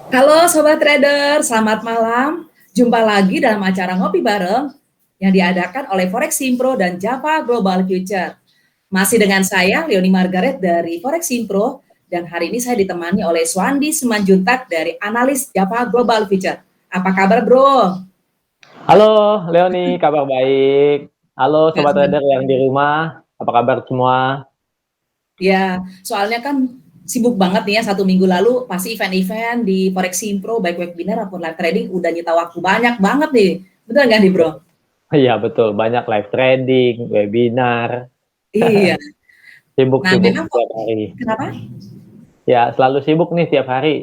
Halo Sobat Trader, selamat malam. Jumpa lagi dalam acara Ngopi Bareng yang diadakan oleh Forex Simpro dan Java Global Future. Masih dengan saya, Leoni Margaret dari Forex Simpro, dan hari ini saya ditemani oleh Swandi Simanjuntak dari analis Java Global Future. Apa kabar bro? Halo Leoni, kabar baik. Halo Gak Sobat senang. Trader yang di rumah, apa kabar semua? Ya, soalnya kan sibuk banget nih ya, 1 minggu lalu pasti event-event di Forex Simpro, baik webinar maupun live trading, udah nyita waktu banyak banget nih. Betul nggak nih bro? Iya betul, banyak live trading, webinar, Iya. Nah, sibuk-sibuk memang kok tiap hari. kenapa? Ya selalu sibuk nih tiap hari.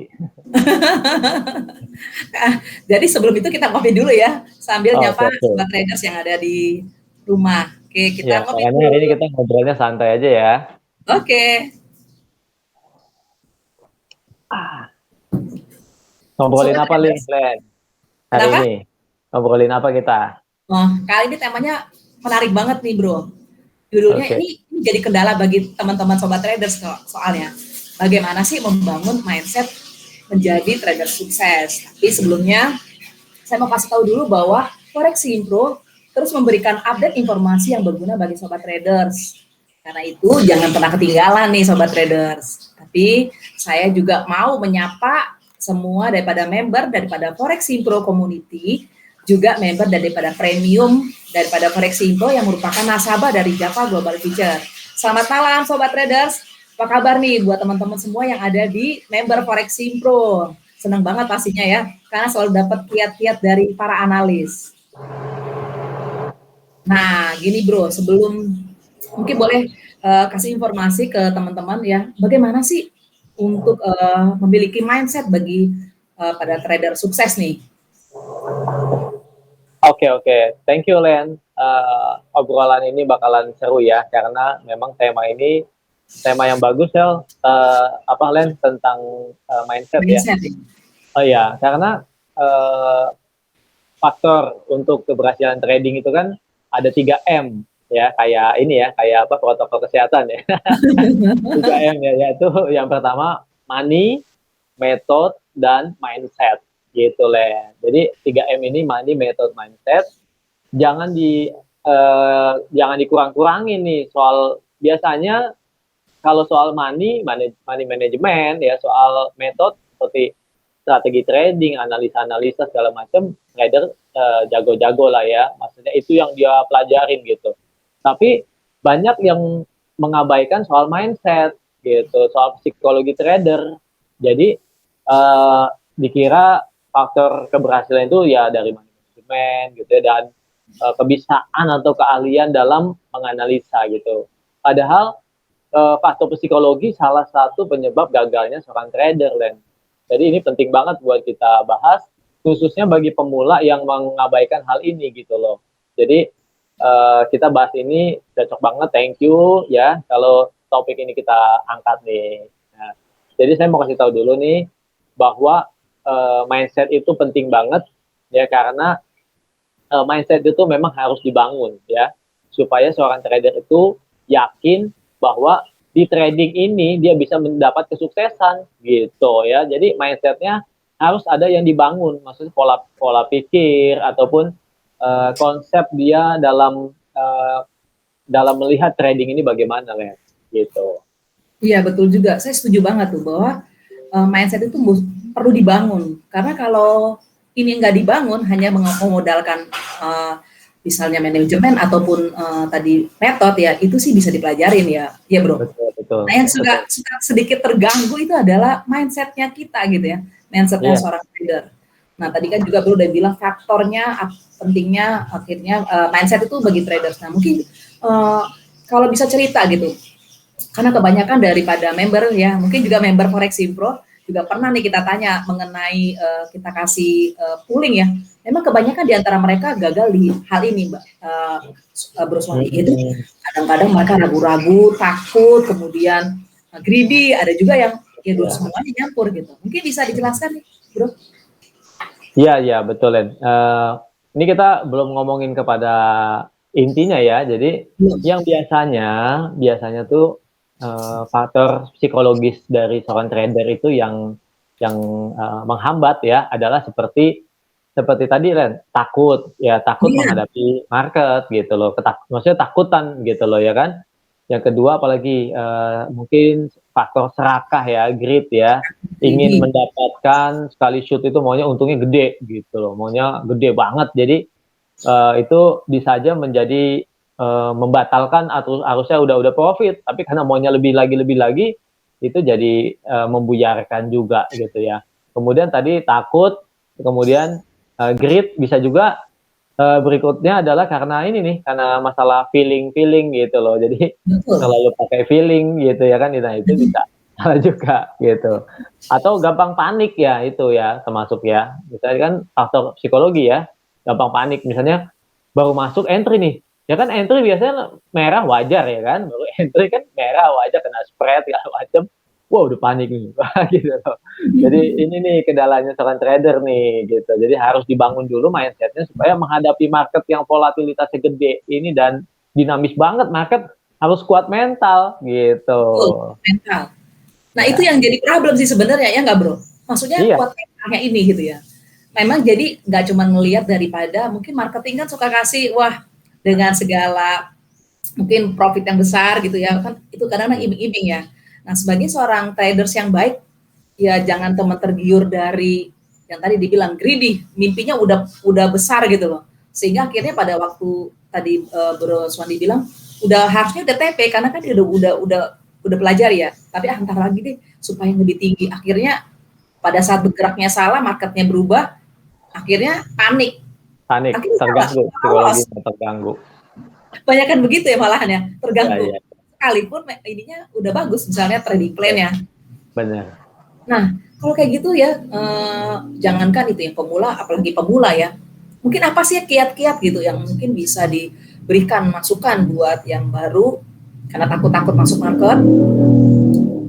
Jadi sebelum itu kita ngopi dulu ya, sambil Oh, nyapa oke. sobat traders yang ada di rumah. Oke, Ya, kita ngopi makanya dulu. hari ini kita ngobrolnya santai aja ya. Oke, Ngobrolin sobat apa nih, traders. Len? Hari Kenapa? ini? Ngobrolin apa kita? Oh, kali ini temanya menarik banget nih, Bro. Judulnya Oke. ini jadi kendala bagi teman-teman sobat traders soalnya. Bagaimana sih membangun mindset menjadi trader sukses? Tapi sebelumnya saya mau kasih tahu dulu bahwa Forex Impro terus memberikan update informasi yang berguna bagi sobat traders. Karena itu jangan pernah ketinggalan nih sobat traders. Tapi saya juga mau menyapa semua daripada member daripada Forex Impro Community, juga member daripada premium daripada Forex Impro yang merupakan nasabah dari Java Global Future. Selamat malam sobat traders. Apa kabar nih buat teman-teman semua yang ada di member Forex Impro? Senang banget pastinya ya, karena selalu dapat kiat-kiat dari para analis. Nah, gini bro, sebelum mungkin boleh kasih informasi ke teman-teman ya, bagaimana sih untuk memiliki mindset bagi pada trader sukses nih? Oke, oke. Thank you, Len. Obrolan ini bakalan seru ya, karena memang tema ini tema yang bagus ya. Apa, Len, tentang mindset ya. Mindset ya. Oh iya, karena eh, faktor untuk keberhasilan trading itu kan ada 3 M ya, kayak ini ya, kayak apa protokol kesehatan ya. 3 M ya, yaitu yang pertama money, method, dan mindset gitu Len. Jadi 3 M ini money, method, mindset jangan dikurang-kurangin nih soal biasanya kalau soal money management ya, soal metode seperti strategi trading, analisa-analisa segala macam, trader jago-jago lah ya. Maksudnya itu yang dia pelajarin gitu. Tapi banyak yang mengabaikan soal mindset gitu, soal psikologi trader. Jadi dikira faktor keberhasilan itu ya dari manajemen gitu ya, dan kebiasaan atau keahlian dalam menganalisa gitu. Padahal faktor psikologi salah satu penyebab gagalnya seorang trader, Len. Jadi ini penting banget buat kita bahas, khususnya bagi pemula yang mengabaikan hal ini gitu loh. Jadi kita bahas ini cocok banget, thank you ya kalau topik ini kita angkat nih. Nah, jadi saya mau kasih tahu dulu nih bahwa mindset itu penting banget ya, karena mindset itu memang harus dibangun ya, supaya seorang trader itu yakin bahwa di trading ini dia bisa mendapat kesuksesan gitu ya. Jadi mindsetnya harus ada yang dibangun, maksudnya pola pola pikir ataupun konsep dia dalam melihat trading ini bagaimana ya gitu. Iya betul juga, saya setuju banget tuh bahwa mindset itu perlu dibangun. Karena kalau ini nggak dibangun, hanya memodalkan misalnya manajemen ataupun tadi metode ya, itu sih bisa dipelajarin ya, ya bro. Betul, betul, Nah yang betul. suka sedikit terganggu itu adalah mindsetnya kita gitu ya, mindsetnya Iya, seorang trader. Nah tadi kan juga bro udah bilang faktornya pentingnya akhirnya mindset itu bagi traders. Nah mungkin kalau bisa cerita gitu, karena kebanyakan daripada member ya, mungkin juga member Forex Impro juga pernah nih kita tanya mengenai kita kasih pooling ya. Memang kebanyakan di antara mereka gagal di hal ini, Mbak. Bro Suwandi. Itu kadang-kadang mereka ragu-ragu, takut, kemudian greedy, ada juga yang ya dua iya. semuanya nyampur gitu. Mungkin bisa dijelaskan nih, Bro? Iya, iya, betul, Len. Ini kita belum ngomongin kepada intinya ya. Jadi Belum. yang biasanya tuh faktor psikologis dari seorang trader itu yang menghambat ya adalah seperti tadi Ren, takut Iya, menghadapi market gitu loh, maksudnya takutan gitu loh ya kan. Yang kedua apalagi mungkin faktor serakah ya, greed ya, ingin greedy. mendapatkan sekali shoot itu maunya untungnya gede gitu loh, maunya gede banget. Jadi itu bisa aja menjadi membatalkan harusnya udah profit, tapi karena maunya lebih lagi, itu jadi membuyarkan juga gitu ya. Kemudian tadi takut, kemudian greed bisa juga berikutnya adalah karena ini nih, karena masalah feeling gitu loh. Jadi Betul. selalu pakai feeling gitu ya kan, nah itu bisa salah juga gitu. Atau gampang panik ya itu ya termasuk ya. Misalnya kan faktor psikologi ya, gampang panik. Misalnya baru masuk entry nih, ya kan entry biasanya merah wajar ya kan, baru entry kan merah wajar kena spread segala macam. Wah udah panik nih, gitu loh. Jadi ini nih kendalanya seorang trader nih gitu. Jadi harus dibangun dulu mindsetnya supaya menghadapi market yang volatilitasnya gede ini dan dinamis banget market, harus kuat mental gitu. Betul, mental. Nah, itu Ya, yang jadi problem sih sebenarnya, ya nggak, Bro? Maksudnya iya, kuat mentalnya ini gitu ya. Memang jadi nggak cuma ngelihat daripada mungkin marketing kan suka kasih, wah dengan segala mungkin profit yang besar gitu ya, kan itu kadang-kadang iming-iming ya. Nah, sebagai seorang traders yang baik, ya jangan teman tergiur dari yang tadi dibilang greedy, mimpinya udah besar gitu loh. Sehingga akhirnya pada waktu tadi Bro Swandi bilang udah harusnya udah TP karena kan dia udah pelajari ya. Tapi antar lagi deh supaya yang lebih tinggi. Akhirnya pada saat bergeraknya salah, marketnya berubah, akhirnya panik. panik, Akhirnya salah, terganggu, lolos. psikologinya terganggu. Banyak kan begitu ya malahan ya, Ya, terganggu. ya, Sekalipun ininya udah bagus, misalnya trading plan ya. benar. Nah, kalau kayak gitu ya, jangankan itu yang pemula, apalagi pemula ya. Mungkin apa sih kiat-kiat gitu yang mungkin bisa diberikan masukan buat yang baru karena takut-takut masuk market,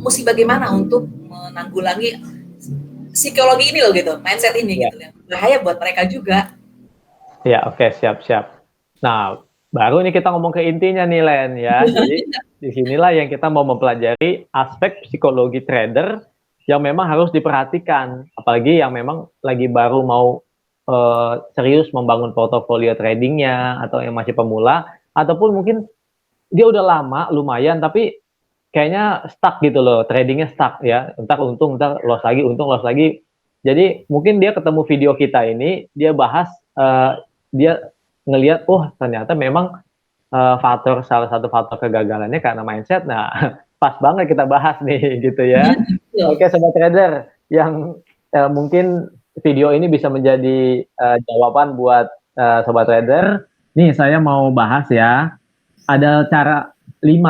mesti bagaimana untuk menanggulangi psikologi ini loh gitu, mindset ini Ya, gitu ya. Bahaya buat mereka juga. ya, oke, siap. Nah, baru nih kita ngomong ke intinya nih Len ya. Jadi disinilah yang kita mau mempelajari aspek psikologi trader yang memang harus diperhatikan, apalagi yang memang lagi baru mau serius membangun portofolio tradingnya atau yang masih pemula, ataupun mungkin dia udah lama lumayan tapi kayaknya stuck gitu loh, tradingnya stuck ya, entar untung, entar loss lagi, untung loss lagi. Jadi mungkin dia ketemu video kita ini, dia bahas, dia ngelihat, oh ternyata memang salah satu faktor kegagalannya karena mindset. Nah, pas banget kita bahas nih gitu ya. Oke sobat trader, yang mungkin video ini bisa menjadi jawaban buat sobat trader. Nih saya mau bahas ya, ada cara 5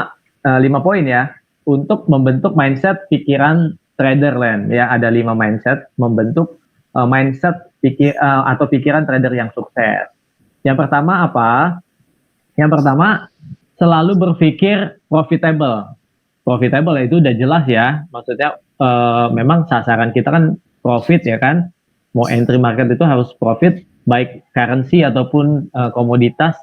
poin ya untuk membentuk mindset pikiran trader Len ya. Ada 5 mindset membentuk mindset atau pikiran trader yang sukses. Yang pertama apa? Yang pertama, selalu berpikir profitable. Profitable itu udah jelas ya. Maksudnya memang sasaran kita kan profit ya kan. Mau entry market itu harus profit, baik currency ataupun komoditas.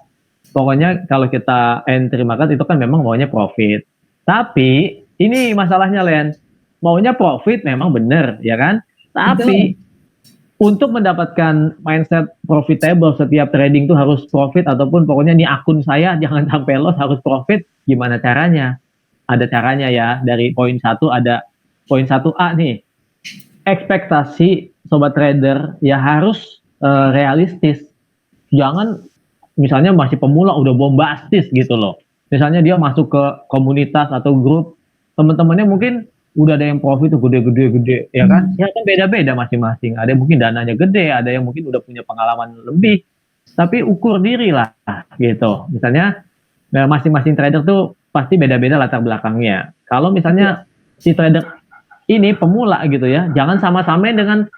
Pokoknya kalau kita entry market itu kan memang maunya profit. Tapi ini masalahnya Len. Maunya profit memang benar ya kan. Betul. Tapi untuk mendapatkan mindset profitable, setiap trading tuh harus profit ataupun pokoknya nih akun saya jangan sampai loss, harus profit. Gimana caranya? Ada caranya ya. Dari poin 1 ada poin 1A nih. Ekspektasi sobat trader ya harus realistis. Jangan misalnya masih pemula udah bombastis gitu loh. Misalnya dia masuk ke komunitas atau grup, teman-temannya mungkin udah ada yang profit tuh gede ya kan, ya kan beda-beda masing-masing, ada yang mungkin dananya gede, ada yang mungkin udah punya pengalaman lebih, tapi ukur diri lah gitu. Misalnya masing-masing trader tuh pasti beda-beda latar belakangnya. Kalau misalnya si trader ini pemula gitu ya, jangan sama-samain dengan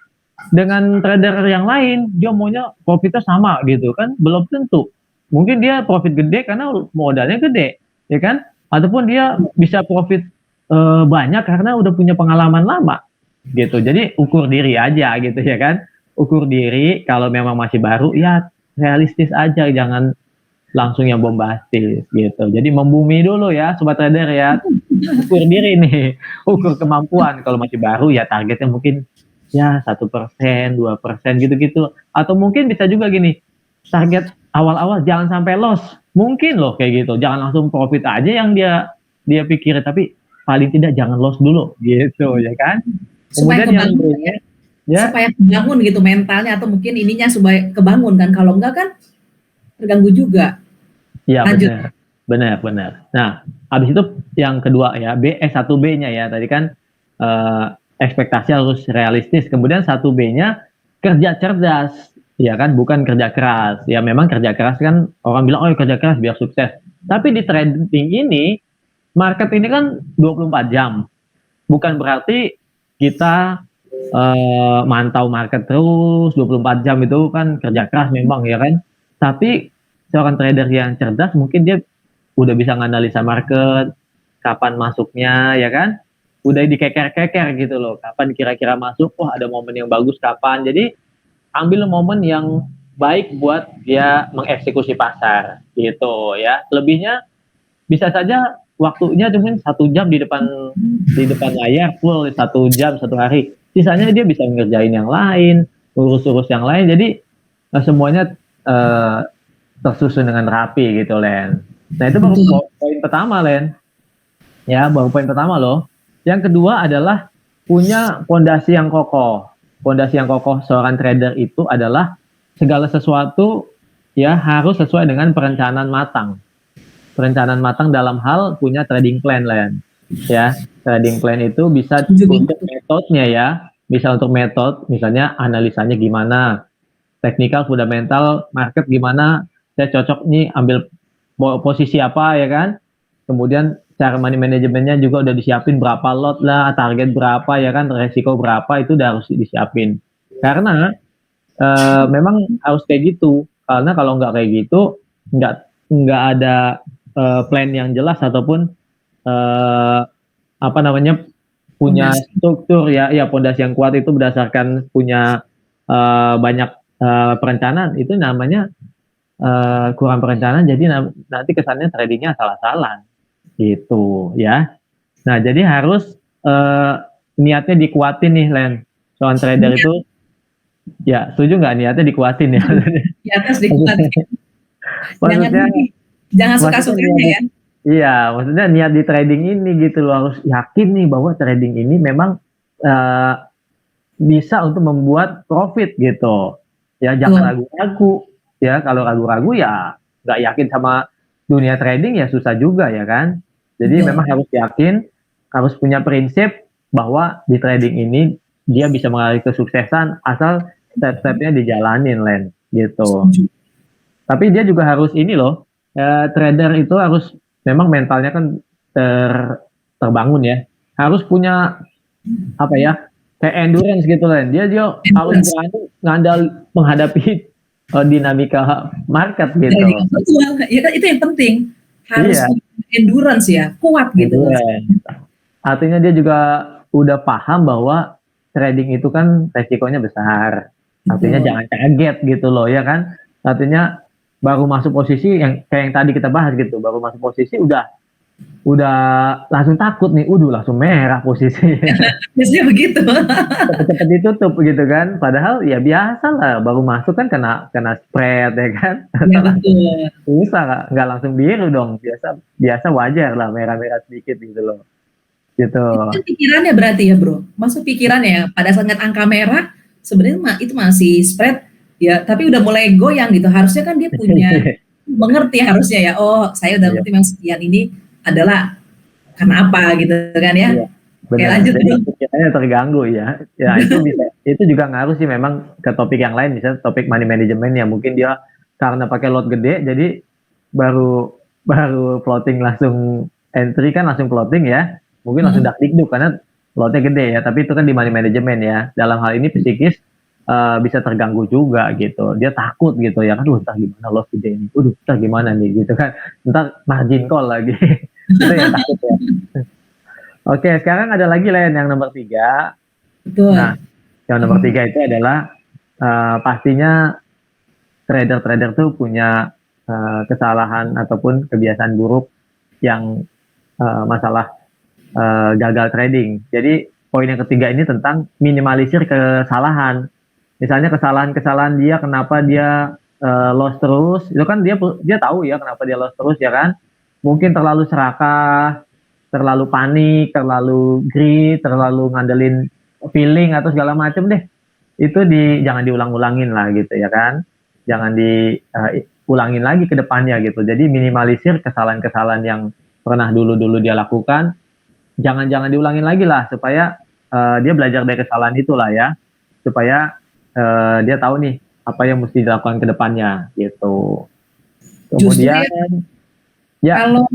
trader yang lain. Dia maunya profitnya sama gitu kan, belum tentu. Mungkin dia profit gede karena modalnya gede ya kan, ataupun dia bisa profit banyak karena udah punya pengalaman lama gitu. Jadi ukur diri aja gitu ya kan. Ukur diri, kalau memang masih baru ya realistis aja, jangan langsung yang bombastis gitu. Jadi membumi dulu ya sobat trader ya. Ukur diri nih, ukur kemampuan. Kalau masih baru ya targetnya mungkin ya 1%, 2% gitu-gitu. Atau mungkin bisa juga gini, target awal-awal jangan sampai loss. Mungkin loh kayak gitu. Jangan langsung profit aja yang dia dia pikirin, tapi paling tidak jangan loss dulu gitu ya kan. Supaya Kemudian yang kebangun berikutnya ya, supaya kebangun gitu mentalnya atau mungkin ininya supaya kebangun kan, kalau enggak kan terganggu juga. iya Lanjut. benar. Benar, benar. Nah, habis itu yang kedua ya, 1B-nya ya. Tadi kan eh, ekspektasi harus realistis. Kemudian 1B-nya kerja cerdas. Ya kan, bukan kerja keras. Ya memang kerja keras kan orang bilang, oh kerja keras biar sukses. Tapi di trading ini, market ini kan 24 jam. Bukan berarti kita mantau market terus 24 jam itu kan kerja keras memang ya kan. Tapi seorang trader yang cerdas mungkin dia udah bisa nganalisa market, kapan masuknya ya kan, udah dikeker-keker gitu loh, kapan kira-kira masuk, wah ada momen yang bagus kapan, jadi ambil momen yang baik buat dia mengeksekusi pasar gitu ya. Lebihnya bisa saja waktunya cuma 1 jam di depan layar full 1 jam 1 hari, sisanya dia bisa ngerjain yang lain, urus-urus yang lain, jadi semuanya eh, tersusun dengan rapi gitu Len. Nah itu baru Betul. poin pertama Len. Ya baru poin pertama loh. Yang kedua adalah punya fondasi yang kokoh. Fondasi yang kokoh seorang trader itu adalah segala sesuatu ya harus sesuai dengan perencanaan matang. Perencanaan matang dalam hal punya trading plan Len. Ya trading plan itu bisa untuk metodenya ya. Bisa untuk metode misalnya analisanya gimana, teknikal, fundamental, market gimana, saya cocok nih ambil posisi apa ya kan. Kemudian cara money manajemennya juga udah disiapin berapa lot lah, target berapa ya kan, resiko berapa itu udah harus disiapin. Karena memang harus kayak gitu. Karena kalau nggak kayak gitu, nggak ada plan yang jelas ataupun eh, apa namanya punya Fondasi. struktur ya, ya pondasi yang kuat itu berdasarkan punya banyak perencanaan itu namanya kurang perencanaan, jadi nanti kesannya tradingnya salah-salah gitu ya. Nah jadi harus niatnya dikuatin nih Len, soal trader itu ya, setuju nggak niatnya dikuatin ya? Di atas dikuatin. Jangan Maksudnya ini, jangan maksudnya suka-sukanya ya. iya, maksudnya niat di trading ini gitu loh, harus yakin nih bahwa trading ini memang eh, bisa untuk membuat profit gitu. Ya jangan Betul. ragu-ragu. Ya kalau ragu-ragu ya nggak yakin sama dunia trading ya susah juga ya kan. Jadi memang Betul. harus yakin, harus punya prinsip bahwa di trading ini dia bisa mengalami kesuksesan asal step-stepnya dijalanin Len gitu. Setuju. Tapi dia juga harus ini loh, trader itu harus memang mentalnya kan terbangun ya. Harus punya apa ya, kayak endurance gitu kan, dia harus Endurance. berani ngandal menghadapi dinamika market gitu. Betul. Ya, kan, itu yang penting. Harus Iya, punya endurance ya, kuat gitu loh. endurance artinya dia juga udah paham bahwa trading itu kan resikonya besar, artinya Betul. jangan kaget gitu loh ya kan, artinya baru masuk posisi yang kayak yang tadi kita bahas gitu, baru masuk posisi udah langsung takut nih, langsung merah posisi. Biasanya begitu. Cepet-cepet ditutup gitu kan, padahal ya biasa lah baru masuk kan kena kena spread ya kan. Ya betul. Bisa nggak langsung biru dong, biasa biasa wajar lah merah-merah sedikit gitu loh gitu. Itu kan pikirannya berarti ya bro. Maksud pikirannya ya, pada saat angka merah, sebenarnya itu masih spread, ya tapi udah mulai goyang gitu. Harusnya kan dia punya, mengerti harusnya ya, oh saya udah Iya, ngerti memang sekian ini adalah karena apa gitu kan ya. iya, Oke benar, lanjut jadi bro. pikirannya terganggu ya, ya itu bisa, itu juga ngaruh sih memang ke topik yang lain, misalnya topik money management ya, mungkin dia karena pakai lot gede jadi baru baru floating langsung entry kan langsung floating ya, mungkin langsung Hmm, dakdikduk karena lotnya gede ya, tapi itu kan di money management ya, dalam hal ini psikis bisa terganggu juga gitu, dia takut gitu ya kan, entah gimana lot gede ini, entah gimana nih gitu kan, entar margin call lagi. Itu yang takut ya. Oke, sekarang ada lagi Len yang nomor 3. Nah, betul. yang nomor 3 itu adalah pastinya trader-trader tuh punya kesalahan ataupun kebiasaan buruk yang masalah gagal trading. Jadi poin yang ketiga ini tentang minimalisir kesalahan. Misalnya kesalahan-kesalahan dia, kenapa dia loss terus, itu kan dia tahu ya kenapa dia loss terus ya kan. Mungkin terlalu serakah, terlalu panik, terlalu greed, terlalu ngandelin feeling atau segala macam deh. Itu jangan diulang-ulangin lah gitu ya kan. Jangan diulangin lagi ke depannya gitu. Jadi minimalisir kesalahan-kesalahan yang pernah dulu dia lakukan. Jangan diulangin lagi lah supaya dia belajar dari kesalahan itulah ya. Supaya dia tahu nih apa yang mesti dilakukan ke depannya gitu. Kemudian ya, kalau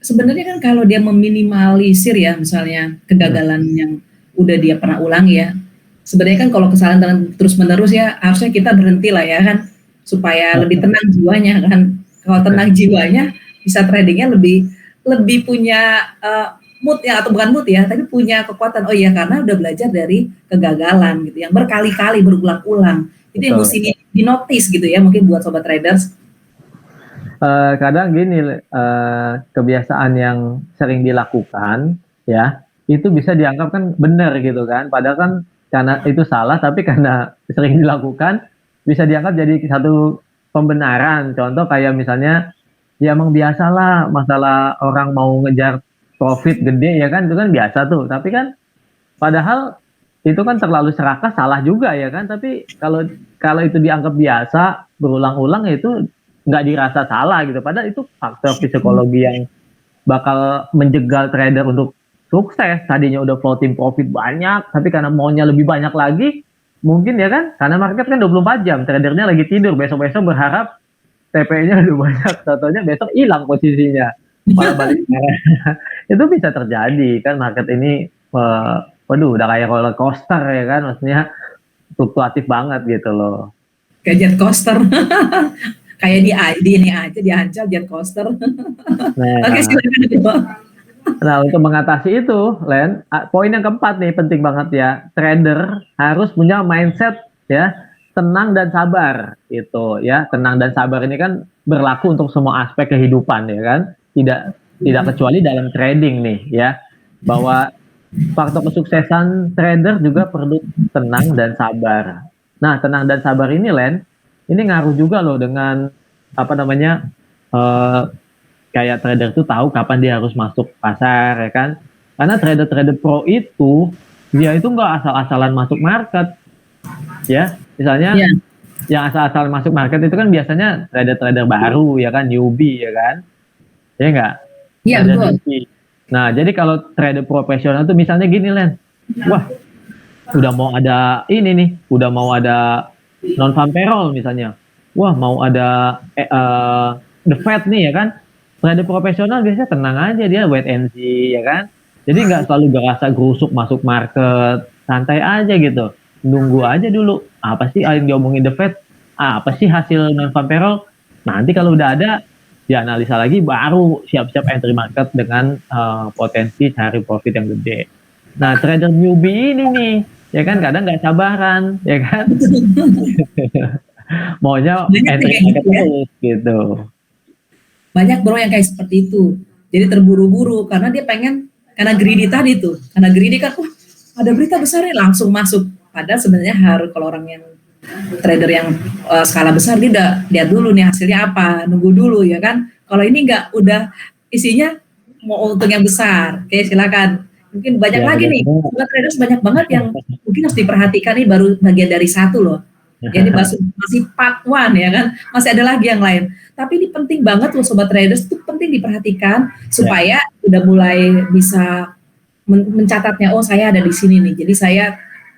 sebenarnya kan kalau dia meminimalisir ya misalnya kegagalan yang udah dia pernah ulangi ya. Sebenarnya kan kalau kesalahan terus menerus ya harusnya kita berhenti lah ya kan supaya lebih tenang jiwanya kan. Kalau tenang jiwanya bisa tradingnya lebih punya mood ya, atau bukan mood ya, tapi punya kekuatan. Oh iya, karena udah belajar dari kegagalan gitu yang berkali-kali berulang-ulang. Itu yang mesti dinotis gitu ya, mungkin buat sobat traders. Kadang gini, kebiasaan yang sering dilakukan ya, itu bisa dianggap kan benar gitu kan. Padahal kan karena itu salah, tapi karena sering dilakukan bisa dianggap jadi satu pembenaran. Contoh kayak misalnya, ya emang biasalah masalah orang mau ngejar profit gede ya kan, itu kan biasa tuh. Tapi kan padahal itu kan terlalu serakah, salah juga ya kan. Tapi kalau itu dianggap biasa berulang-ulang itu nggak dirasa salah gitu. Padahal itu faktor psikologi yang bakal menjegal trader untuk sukses. Tadinya udah floating profit banyak, tapi karena maunya lebih banyak lagi, mungkin ya kan, karena market kan 24 jam, tradernya lagi tidur, besok-besok berharap TP-nya lebih banyak, contohnya besok hilang posisinya, malah balik. Itu bisa terjadi kan, market ini waduh udah kayak roller coaster ya kan, maksudnya fluktuatif banget gitu loh. Kayak jet coaster. Kayak di ini aja diancam jet coaster. Oke, silakan. Nah, untuk mengatasi itu, Len, poin yang keempat nih penting banget ya. Trader harus punya mindset ya, tenang dan sabar gitu ya. Tenang dan sabar ini kan berlaku untuk semua aspek kehidupan ya kan. Tidak kecuali dalam trading nih ya. Bahwa faktor kesuksesan trader juga perlu tenang dan sabar. Nah, tenang dan sabar ini, Len, ini ngaruh juga loh dengan apa namanya? Kayak trader tuh tahu kapan dia harus masuk pasar ya kan, karena trader pro itu dia itu nggak asal-asalan masuk market ya, misalnya yang asal-asalan masuk market itu kan biasanya trader baru ya kan, newbie ya kan, ya nggak? Iya betul. Nah jadi kalau trader profesional tuh misalnya gini Len, wah udah mau ada ini nih, udah mau ada non farm payroll misalnya, wah mau ada the Fed nih ya kan. Trader profesional biasanya tenang aja, dia wait and see ya kan. Jadi nggak selalu gerasa gerusuk masuk market, santai aja gitu. Nunggu aja dulu. Apa sih yang diomongin the Fed? Apa sih hasil non-farm payroll? Nanti kalau udah ada, dianalisa lagi baru siap-siap entry market dengan potensi cari profit yang gede. Nah, trader newbie ini nih, ya kan kadang nggak sabaran, ya kan? Maunya entry market terus gitu. Banyak bro yang kayak seperti itu. Jadi terburu-buru karena dia pengen, karena greedy tadi tuh. Karena greedy kan, ada berita besar nih langsung masuk. Padahal sebenarnya harus, kalau orang yang trader yang skala besar, dia udah lihat dulu nih hasilnya apa, nunggu dulu ya kan. Kalau ini enggak, udah isinya mau untung yang besar. Oke, silakan. Mungkin banyak lagi nih. Sobat traders banyak banget yang mungkin harus diperhatikan, nih baru bagian dari satu loh. Jadi masih part 1 ya kan, masih ada lagi yang lain. Tapi ini penting banget loh sobat traders, itu penting diperhatikan supaya udah mulai bisa mencatatnya. Oh saya ada di sini nih, jadi saya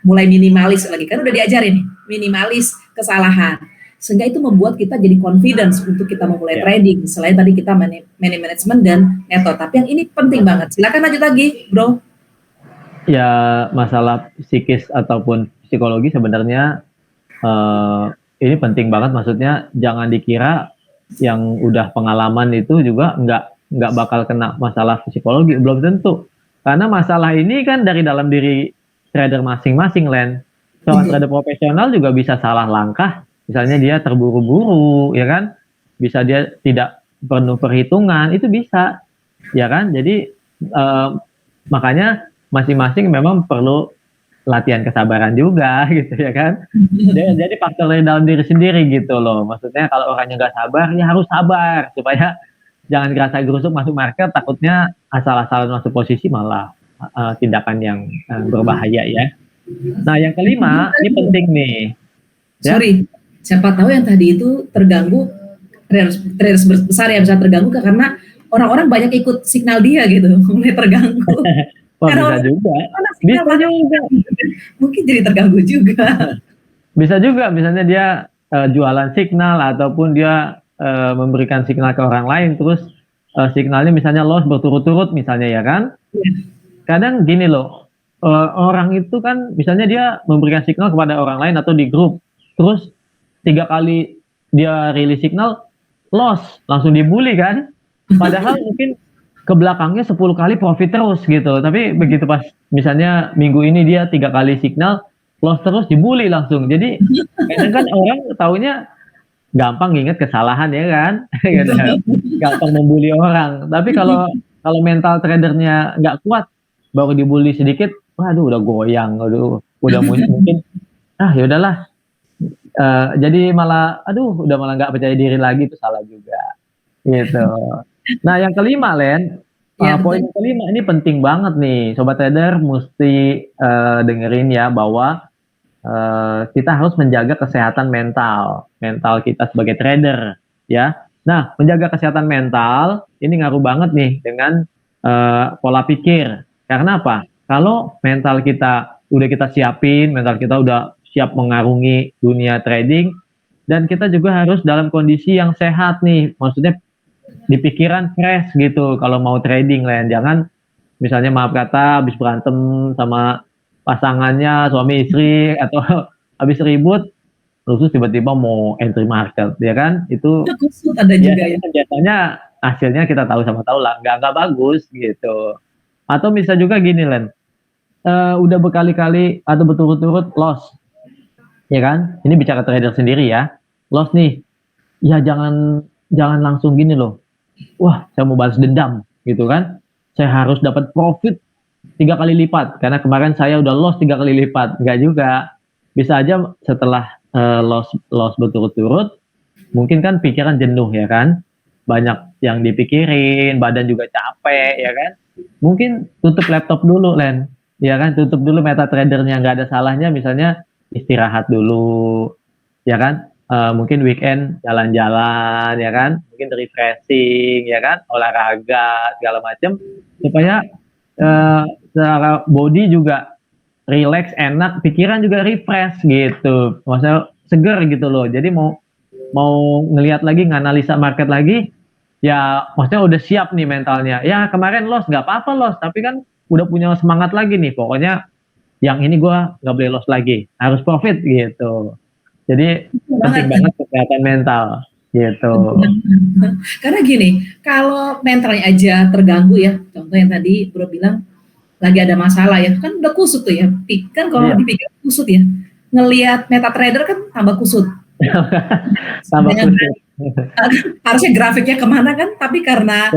mulai minimalis lagi. Kan udah diajarin nih, minimalis kesalahan. Sehingga itu membuat kita jadi confidence untuk kita memulai trading. Selain tadi kita money management dan metode. Tapi yang ini penting banget. Silakan lanjut lagi, bro. Ya masalah psikis ataupun psikologi sebenarnya ini penting banget, maksudnya jangan dikira yang udah pengalaman itu juga nggak bakal kena masalah psikologi, belum tentu, karena masalah ini kan dari dalam diri trader masing-masing, Len. Seorang trader profesional juga bisa salah langkah, misalnya dia terburu-buru ya kan, bisa dia tidak penuh perhitungan, itu bisa ya kan. Jadi makanya masing-masing memang perlu latihan kesabaran juga gitu ya kan. Jadi faktor dari dalam diri sendiri gitu loh. Maksudnya kalau orangnya nggak sabar, ya harus sabar supaya jangan gerasa gerusuk masuk market, takutnya asal-asalan masuk posisi malah tindakan yang berbahaya ya. Nah yang kelima, ini penting nih. Ya. Sorry, siapa tahu yang tadi itu terganggu, traders besar ya bisa terganggu karena orang-orang banyak ikut signal dia gitu, mulai terganggu. Wah, Karena bisa juga. bisa juga. Mungkin jadi terganggu juga. Bisa juga, misalnya dia jualan signal ataupun dia memberikan signal ke orang lain, terus signalnya misalnya loss berturut-turut misalnya ya kan. Kadang gini loh, orang itu kan misalnya dia memberikan signal kepada orang lain atau di grup, terus 3 kali dia rilis signal, loss, langsung dibully kan. Padahal mungkin ke belakangnya 10 kali profit terus gitu. Tapi begitu pas misalnya minggu ini dia 3 kali signal, loss terus dibully langsung. Jadi kadang kan orang taunya gampang ingat kesalahan ya kan. Gampang membuli orang. Tapi kalau mental tradernya nggak kuat, baru dibully sedikit, waduh udah goyang, udah mungkin ya udahlah. Jadi malah udah malah nggak percaya diri lagi, itu salah juga. Gitu. Nah, yang kelima, Len, poin kelima ini penting banget nih, sobat trader mesti dengerin ya bahwa kita harus menjaga kesehatan mental kita sebagai trader, ya. Nah, menjaga kesehatan mental ini ngaruh banget nih dengan pola pikir. Karena apa? Kalau mental kita udah kita siapin, mental kita udah siap mengarungi dunia trading, dan kita juga harus dalam kondisi yang sehat nih, maksudnya di pikiran fresh gitu kalau mau trading, Len. Jangan misalnya maaf kata habis berantem sama pasangannya, suami istri, atau habis ribut terus tiba-tiba mau entry market, ya kan? Itu ada juga ya. Biasanya hasilnya kita tahu lah, nggak bagus gitu. Atau bisa juga gini, Len, udah berkali-kali atau berturut-turut loss, ya kan? Ini bicara trader sendiri ya, loss nih, ya jangan langsung gini loh, wah saya mau balas dendam gitu kan, saya harus dapat profit 3 kali lipat karena kemarin saya udah loss 3 kali lipat. Enggak juga, bisa aja setelah loss berturut-turut mungkin kan pikiran jenuh ya kan, banyak yang dipikirin, badan juga capek ya kan, mungkin tutup laptop dulu, Len, ya kan, tutup dulu MetaTrader-nya, nggak ada salahnya misalnya istirahat dulu ya kan. Mungkin weekend jalan-jalan ya kan, mungkin refreshing ya kan, olahraga segala macam supaya secara body juga relax, enak, pikiran juga refresh gitu, maksudnya seger gitu loh. Jadi mau ngelihat lagi, nganalisa market lagi, ya maksudnya udah siap nih mentalnya. Ya kemarin loss nggak apa-apa loss, tapi kan udah punya semangat lagi nih, pokoknya yang ini gue nggak boleh loss lagi, harus profit gitu. Jadi penting banget kesehatan mental gitu. Karena gini, kalau mentalnya aja terganggu ya, contoh yang tadi Bro bilang lagi ada masalah ya, kan udah kusut tuh ya. Kan kalau dipikir kusut ya, ngelihat MetaTrader kan tambah kusut. Harusnya grafiknya kemana kan, tapi karena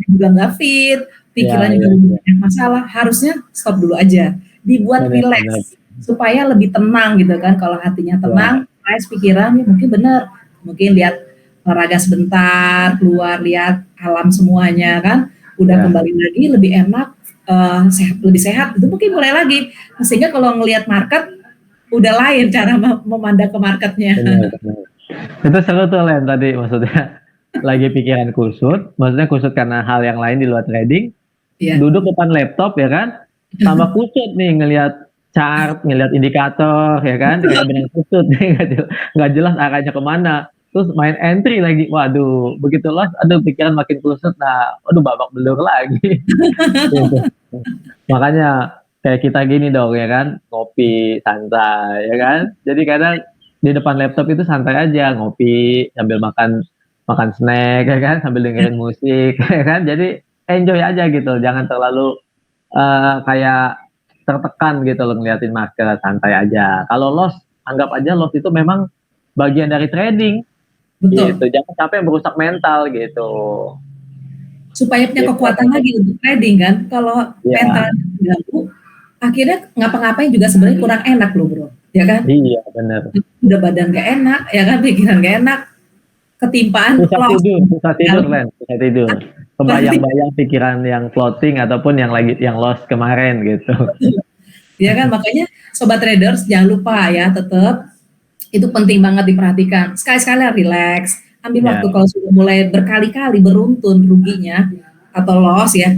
juga nggak fit, pikiran juga banyak masalah, harusnya stop dulu aja, dibuat relax supaya lebih tenang gitu kan. Kalau hatinya tenang, fresh pikiran, ya mungkin benar, mungkin lihat olahraga sebentar, keluar lihat alam semuanya kan, udah kembali lagi lebih enak, lebih sehat, itu mungkin mulai lagi. Sehingga kalau ngelihat market udah lain cara memandang ke marketnya. Benar. Itu seru tuh, Len, tadi maksudnya lagi pikiran kusut, maksudnya kusut karena hal yang lain di luar trading, duduk depan laptop ya kan, tambah kusut nih ngelihat chart, ngelihat indikator ya kan, kayak benar kusut nih, nggak jelas arahnya kemana, terus main entry lagi, waduh begitu loss, pikiran makin kusut, babak belur lagi. Gitu. Makanya kayak kita gini dong ya kan, ngopi santai ya kan, jadi kadang di depan laptop itu santai aja, ngopi sambil makan snack ya kan, sambil dengerin musik ya kan, jadi enjoy aja gitu, jangan terlalu kayak tertekan gitu loh ngeliatin market, santai aja. Kalau loss, anggap aja loss itu memang bagian dari trading. Betul. Gitu, jangan sampai merusak mental gitu. supaya punya Gitu. kekuatan lagi untuk trading kan. Kalau mental Ya, terganggu, akhirnya ngapa-ngapain juga sebenarnya kurang enak loh bro, ya kan? iya benar. Udah badan gak enak, ya kan, pikiran gak enak, ketimpaan loss. Susah tidur, Len, susah tidur. Berarti Kebayang-bayang pikiran yang floating ataupun yang lagi yang loss kemarin gitu. ya kan, makanya sobat traders jangan lupa ya, tetap itu penting banget diperhatikan. Sekali-sekali relax, ambil Ya, waktu kalau sudah mulai berkali-kali beruntun ruginya atau loss ya,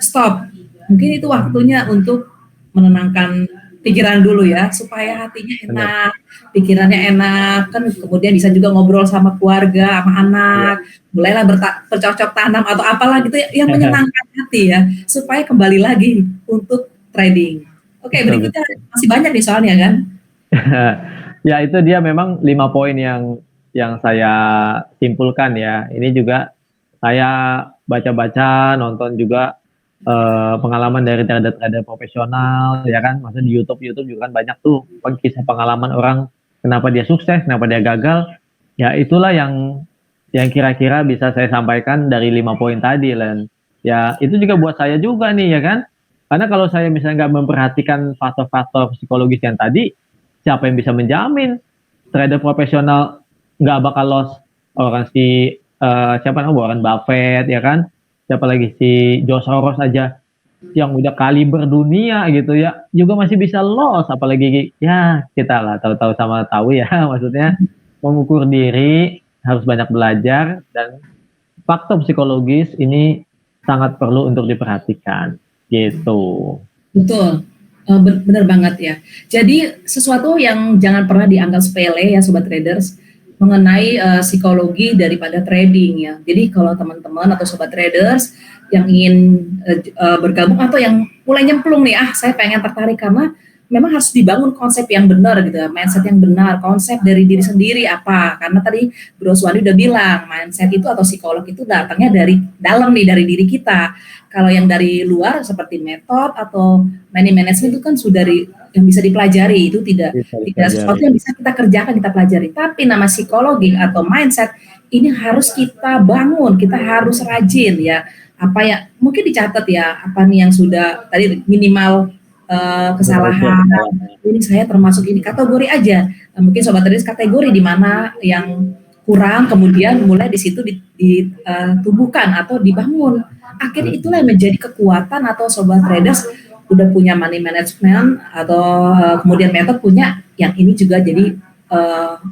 stop. Mungkin itu waktunya untuk menenangkan pikiran dulu ya, supaya hatinya benar. enak, pikirannya enak, kan kemudian bisa juga ngobrol sama keluarga, sama Iya. anak, mulailah bercocok tanam atau apalah gitu yang menyenangkan hati ya, supaya kembali lagi untuk trading. Oke, Betul, berikutnya betul. masih banyak nih soalnya kan. Ya itu dia memang 5 poin yang saya simpulkan ya. Ini juga saya baca-baca, nonton juga pengalaman dari trader-trader profesional, ya kan. Maksudnya di YouTube juga kan banyak tuh kisah pengalaman orang kenapa dia sukses, kenapa dia gagal. Ya itulah yang kira-kira bisa saya sampaikan dari 5 poin tadi, Len. Ya itu juga buat saya juga nih, ya kan. Karena kalau saya misalnya nggak memperhatikan faktor-faktor psikologis yang tadi, siapa yang bisa menjamin trader profesional nggak bakal loss? Orang si siapa namanya Warren Buffett, ya kan, siapa lagi si George Soros aja yang udah kaliber dunia gitu ya juga masih bisa loss, apalagi ya kita lah tahu-tahu sama tahu ya. Maksudnya mengukur diri, harus banyak belajar, dan faktor psikologis ini sangat perlu untuk diperhatikan gitu. Betul, bener banget ya. Jadi sesuatu yang jangan pernah dianggap sepele ya sobat traders, mengenai psikologi daripada trading ya. Jadi kalau teman-teman atau sobat traders yang ingin bergabung atau yang mulai nyemplung nih, saya pengen tertarik karena memang harus dibangun konsep yang benar gitu ya, mindset yang benar, konsep dari diri sendiri apa. Karena tadi Bro Suwandi udah bilang, mindset itu atau psikolog itu datangnya dari dalam nih, dari diri kita. Kalau yang dari luar seperti metode atau money management itu kan sudah yang bisa dipelajari, itu tidak Bisa tidak sesuatu dipelajari. yang bisa kita kerjakan, kita pelajari. Tapi nama psikologi atau mindset ini harus kita bangun, kita harus rajin ya. Apa ya, mungkin dicatat ya, apa nih yang sudah tadi minimal Mengukur kesalahan, kesalahan. ini saya termasuk ini, kategori aja. Mungkin sobat traders kategori di mana yang kurang, kemudian mulai di situ ditumbuhkan atau dibangun. Akhirnya itulah yang menjadi kekuatan atau sobat traders udah punya money management atau kemudian metode punya yang ini juga jadi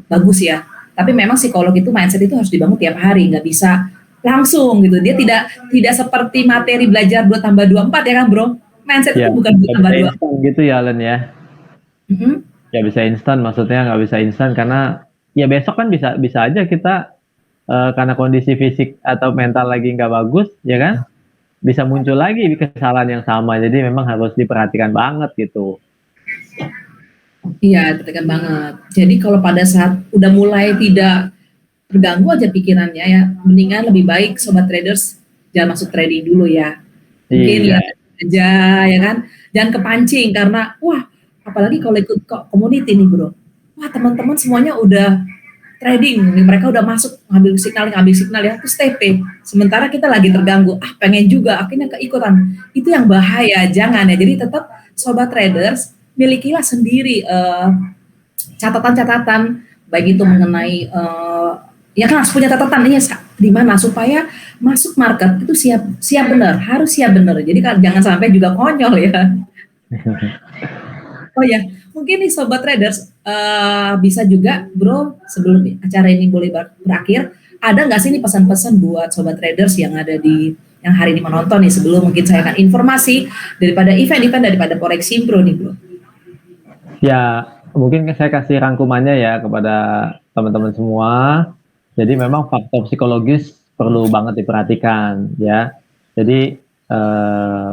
bagus ya. Tapi memang psikolog itu mindset itu harus dibangun tiap hari, nggak bisa langsung gitu. Dia tidak seperti materi belajar 2 tambah 2 4 ya kan bro. Mindset Ya itu bukan 2 nggak tambah bisa 2. instan gitu ya, Len ya. Mm-hmm. Nggak bisa instan, maksudnya nggak bisa instan karena ya besok kan bisa bisa aja kita karena kondisi fisik atau mental lagi nggak bagus, ya kan, bisa muncul lagi kesalahan yang sama. Jadi memang harus diperhatikan banget gitu. Iya, tekan banget. Jadi kalau pada saat udah mulai tidak terganggu aja pikirannya ya, mendingan lebih baik sobat traders jangan masuk trading dulu ya. Mungkin Iya, lihat aja ya kan, jangan kepancing karena wah, apalagi kalau ikut community nih bro. Wah, teman-teman semuanya udah trading, mereka udah masuk ngambil signal ya, terus TP. Sementara kita lagi terganggu, pengen juga, akhirnya keikutan. Itu yang bahaya, jangan ya. Jadi tetap sobat traders milikilah sendiri catatan-catatan, baik itu mengenai ya kan harus punya catatan ini di mana supaya masuk market itu siap siap benar, harus siap benar. Jadi kan jangan sampai juga konyol ya. Oh ya, mungkin nih sobat traders bisa juga bro sebelum acara ini boleh berakhir, ada nggak sih nih pesan-pesan buat sobat traders yang ada di yang hari ini menonton nih sebelum mungkin saya akan informasi daripada event-event daripada Forex Simpro nih bro. ya mungkin saya kasih rangkumannya ya kepada teman-teman semua. Jadi memang faktor psikologis perlu banget diperhatikan ya. Jadi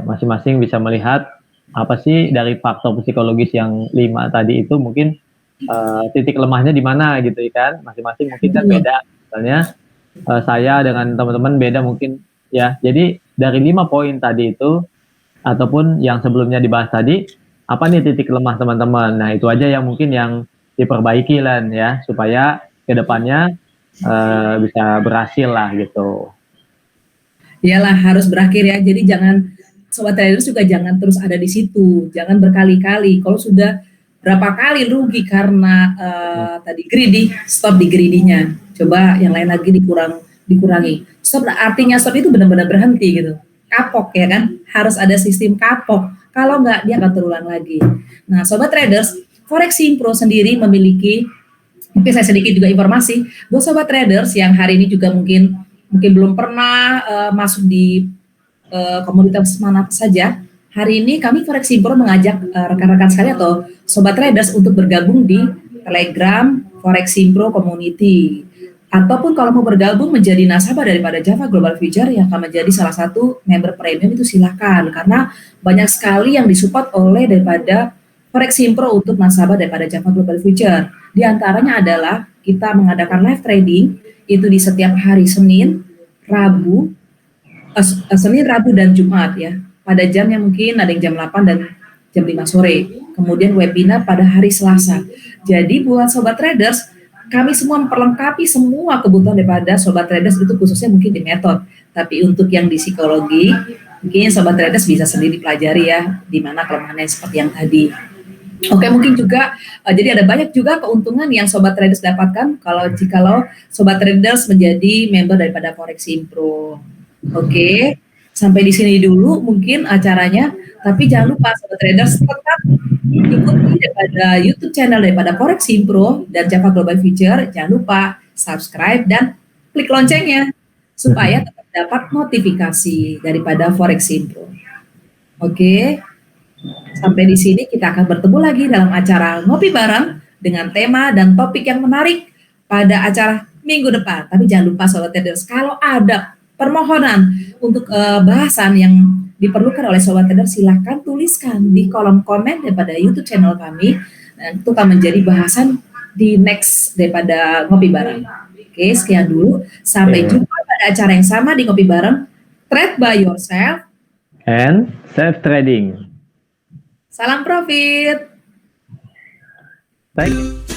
masing-masing bisa melihat apa sih dari faktor psikologis yang 5 tadi itu, mungkin titik lemahnya di mana gitu kan. Masing-masing mungkin kan Betul. beda. Misalnya saya dengan teman-teman beda mungkin ya. Jadi dari 5 poin tadi itu ataupun yang sebelumnya dibahas tadi, apa nih titik lemah teman-teman. Nah, itu aja yang mungkin yang diperbaiki Len ya, supaya kedepannya bisa berhasil lah gitu. Iyalah harus berakhir ya. Jadi jangan sobat traders juga jangan terus ada di situ, jangan berkali-kali. Kalau sudah berapa kali rugi karena tadi greedy, stop di greedy-nya. Coba yang lain lagi dikurangi. Stop artinya stop itu benar-benar berhenti gitu. Kapok ya kan? Harus ada sistem kapok. Kalau nggak dia akan terulang lagi. Nah, sobat traders, Foreximpro sendiri memiliki, mungkin saya sedikit juga informasi buat sobat traders yang hari ini juga mungkin belum pernah masuk di komunitas mana saja. Hari ini kami Foreximpro mengajak rekan-rekan sekalian atau sobat traders untuk bergabung di Telegram Foreximpro Community. Ataupun kalau mau bergabung menjadi nasabah daripada Java Global Future yang akan menjadi salah satu member premium itu silakan, karena banyak sekali yang disupport oleh daripada Foreximpro untuk nasabah daripada Java Global Future. Di antaranya adalah kita mengadakan live trading itu di setiap hari Senin, Rabu, Senin, Rabu, dan Jumat ya. Pada jamnya mungkin ada yang jam 8 dan jam 5 sore. Kemudian webinar pada hari Selasa. Jadi buat sobat traders, kami semua memperlengkapi semua kebutuhan daripada sobat traders itu khususnya mungkin di metode. Tapi untuk yang di psikologi, mungkin sobat traders bisa sendiri pelajari ya, di mana kelemahannya seperti yang tadi. Oke, mungkin juga jadi ada banyak juga keuntungan yang sobat traders dapatkan jikalau sobat traders menjadi member daripada Foreximpro. Oke, sampai di sini dulu mungkin acaranya. Tapi jangan lupa sobat traders tetap ikuti daripada YouTube channel daripada Foreximpro dan Java Global Future. Jangan lupa subscribe dan klik loncengnya supaya tetap dapat notifikasi daripada Foreximpro. Oke, sampai di sini kita akan bertemu lagi dalam acara ngopi bareng dengan tema dan topik yang menarik pada acara minggu depan. Tapi jangan lupa sobat traders, kalau ada permohonan untuk bahasan yang diperlukan oleh sobat traders, silahkan tuliskan di kolom komen daripada YouTube channel kami, dan itu akan menjadi bahasan di next daripada ngopi bareng. Oke, sekian dulu. Sampai jumpa pada acara yang sama di ngopi bareng. Trade by yourself and self trading. Salam profit. Baik.